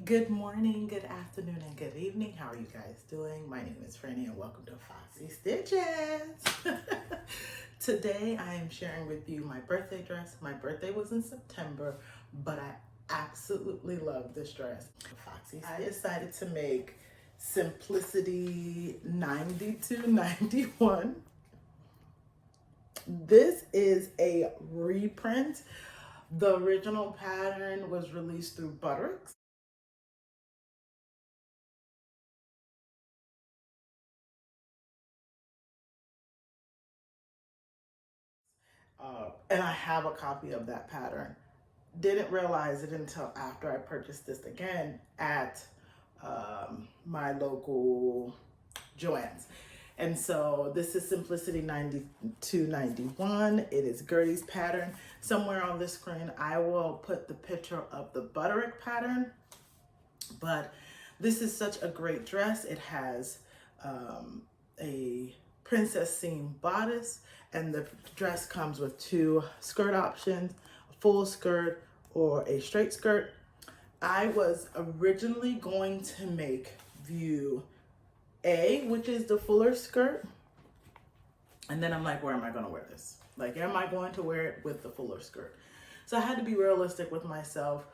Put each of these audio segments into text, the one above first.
Good morning, good afternoon, and good evening. How are you guys doing? My name is Franny and welcome to Foxy Stitches. Today I am sharing with you my birthday dress. My birthday was in September, but I absolutely love this dress. Foxy Stitches. I decided to make Simplicity 9291. This is a reprint. The original pattern was released through Butterick. And I have a copy of that pattern. Didn't realize it until after I purchased this again at my local Joann's. And so this is Simplicity 9291. It is Gertie's pattern. Somewhere on this screen, I will put the picture of the Butterick pattern. But this is such a great dress. It has a princess seam bodice, and the dress comes with two skirt options, a full skirt or a straight skirt. I was originally going to make view A, which is the fuller skirt, and then I'm like, where am I going to wear this? Like, am I going to wear it with the fuller skirt? So I had to be realistic with myself,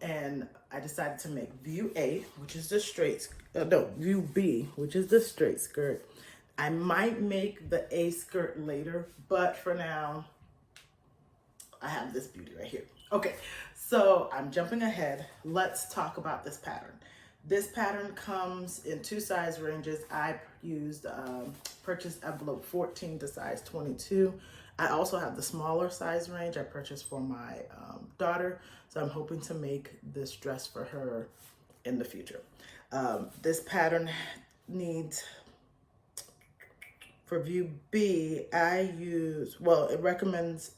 and I decided to make view A, which is the straight, view B, which is the straight skirt. I might make the A skirt later, but for now, I have this beauty right here. Okay, so I'm jumping ahead. Let's talk about this pattern. This pattern comes in two size ranges. I used purchase envelope 14 to size 22. I also have the smaller size range I purchased for my daughter. So I'm hoping to make this dress for her in the future. This pattern needs, for view B, it recommends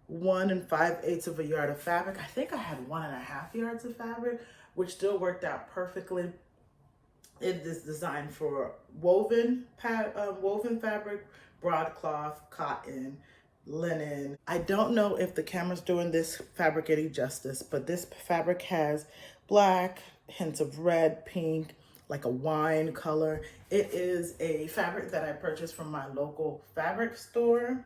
1 5/8 of a yard of fabric. I think I had 1.5 yards of fabric, which still worked out perfectly. It is designed for woven fabric, broadcloth, cotton, linen. I don't know if the camera's doing this fabric any justice, but this fabric has black, hints of red, pink, like a wine color. It is a fabric that I purchased from my local fabric store.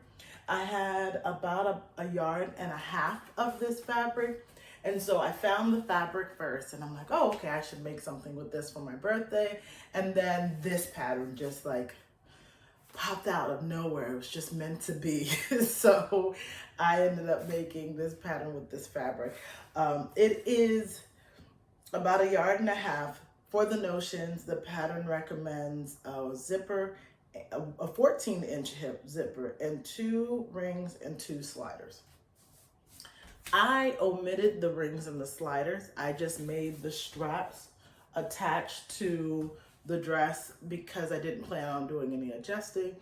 I had about a yard and a half of this fabric. And so I found the fabric first and I'm like, oh, okay, I should make something with this for my birthday. And then this pattern just like popped out of nowhere. It was just meant to be. So I ended up making this pattern with this fabric. It is about a yard and a half. For the notions, the pattern recommends a zipper, a 14-inch hip zipper, and 2 rings and 2 sliders. I omitted the rings and the sliders. I just made the straps attached to the dress because I didn't plan on doing any adjusting.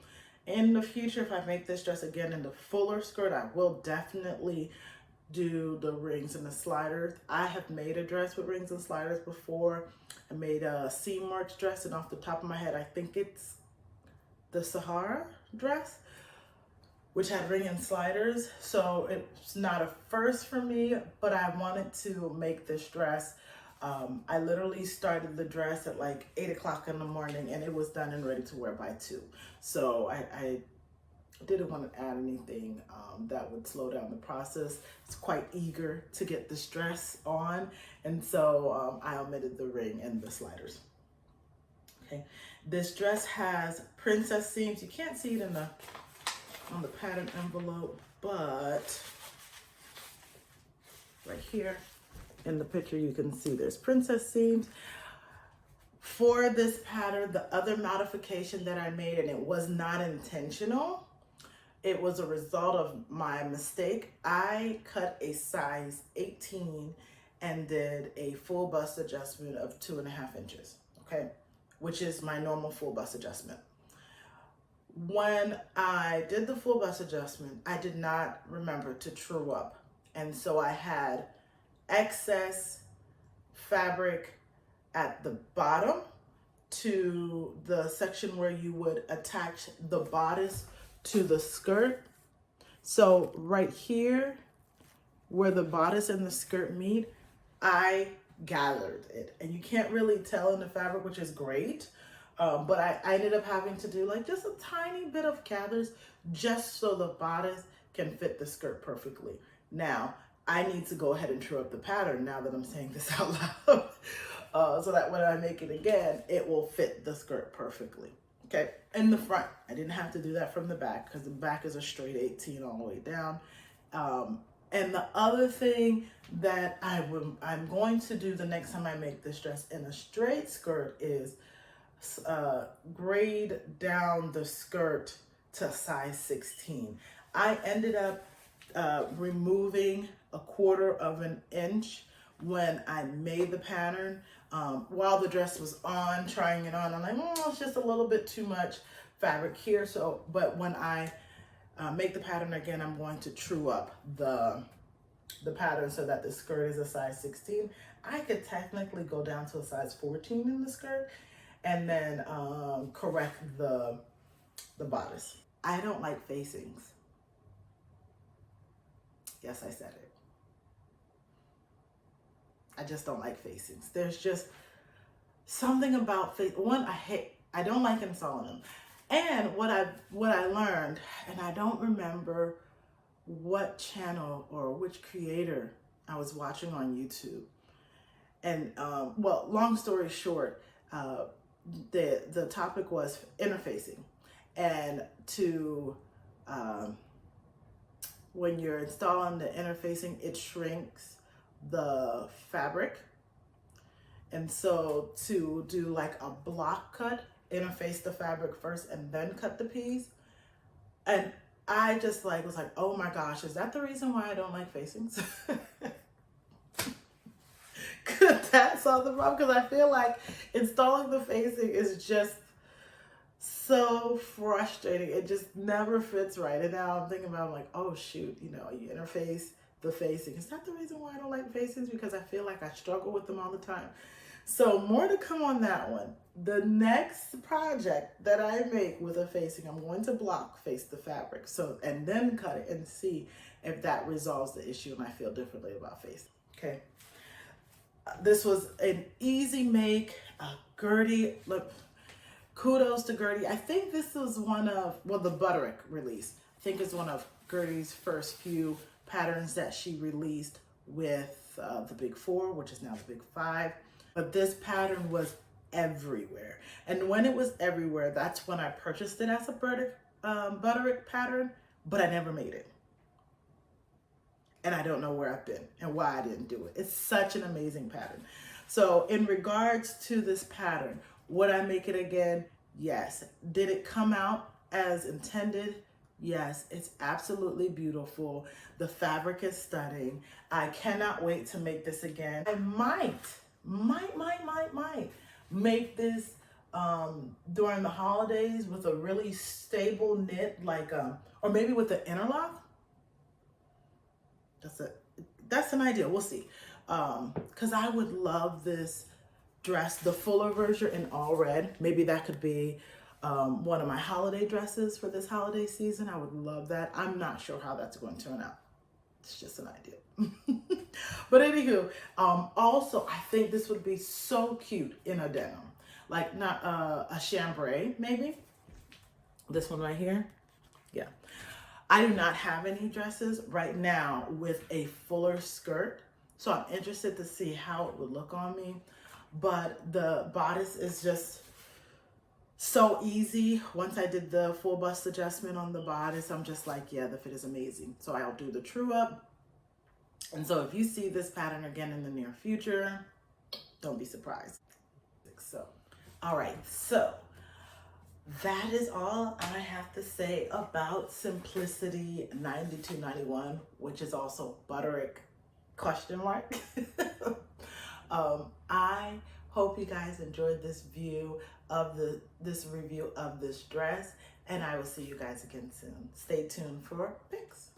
In the future, if I make this dress again in the fuller skirt, I will definitely do the rings and the sliders. I have made a dress with rings and sliders before. I made a seam marks dress, and off the top of my head, I think it's the Sahara dress, which had ring and sliders. So it's not a first for me, but I wanted to make this dress. I literally started the dress at like 8 o'clock in the morning and it was done and ready to wear by 2. So I didn't want to add anything that would slow down the process. It's quite eager to get this dress on. And so I omitted the ring and the sliders. Okay, this dress has princess seams. You can't see it on the pattern envelope, but right here in the picture you can see there's princess seams. For this pattern, the other modification that I made, and it was not intentional, it was a result of my mistake. I cut a size 18 and did a full bust adjustment of 2.5 inches, okay, which is my normal full bust adjustment. When I did the full bust adjustment, I did not remember to true up. And so I had excess fabric at the bottom to the section where you would attach the bodice to the skirt. So right here where the bodice and the skirt meet, I gathered it. And you can't really tell in the fabric, which is great. But I ended up having to do like just a tiny bit of gathers just so the bodice can fit the skirt perfectly. Now, I need to go ahead and true up the pattern now that I'm saying this out loud, so that when I make it again, it will fit the skirt perfectly. Okay, in the front, I didn't have to do that from the back because the back is a straight 18 all the way down. And the other thing that I'm going to do the next time I make this dress in a straight skirt is grade down the skirt to size 16. I ended up removing a 1/4 of an inch when I made the pattern. While the dress was on, trying it on, I'm like, it's just a little bit too much fabric here. So, but when I make the pattern again, I'm going to true up the pattern so that the skirt is a size 16. I could technically go down to a size 14 in the skirt and then correct the bodice. I don't like facings. Yes, I said it. I just don't like facings. There's just something about face. One, I don't like installing them. And what I learned, and I don't remember what channel or which creator I was watching on YouTube. And well, long story short, the topic was interfacing, and to when you're installing the interfacing, it shrinks the fabric. And so to do like a block cut, interface the fabric first and then cut the piece. And I just was like, oh my gosh, is that the reason why I don't like facings? Could that solve the problem? Because I feel like installing the facing is just so frustrating. It just never fits right. And now I'm thinking about, like, oh shoot, you interface the facing. Is that the reason why I don't like facings? Because I feel like I struggle with them all the time. So more to come on that one. The next project that I make with a facing, I'm going to block face the fabric. So, and then cut it and see if that resolves the issue and I feel differently about facing. Okay. This was an easy make. Gertie, look, kudos to Gertie. I think this was one of, well, the Butterick release. I think it's one of Gertie's first few patterns that she released with the Big 4, which is now the Big 5. But this pattern was everywhere. And when it was everywhere, that's when I purchased it as a Butterick pattern, but I never made it. And I don't know where I've been and why I didn't do it. It's such an amazing pattern. So in regards to this pattern, would I make it again? Yes. Did it come out as intended? Yes, it's absolutely beautiful. The fabric is stunning. I cannot wait to make this again. I might make this during the holidays with a really stable knit, like, or maybe with the interlock. That's an idea. We'll see. Because I would love this dress, the fuller version in all red. Maybe that could be one of my holiday dresses for this holiday season. I would love that. I'm not sure how that's going to turn out. It's just an idea. But anywho, also I think this would be so cute in a denim, like not a chambray, maybe. This one right here. Yeah. I do not have any dresses right now with a fuller skirt, so I'm interested to see how it would look on me. But the bodice is just so easy. Once I did the full bust adjustment on the bodice, I'm just like, yeah, the fit is amazing. So I'll do the true up. And so if you see this pattern again in the near future, don't be surprised. So, all right, so that is all I have to say about Simplicity 9291, which is also Butterick ? I hope you guys enjoyed this review of this dress, and I will see you guys again soon. Stay tuned for pics.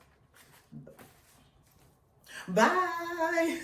Bye.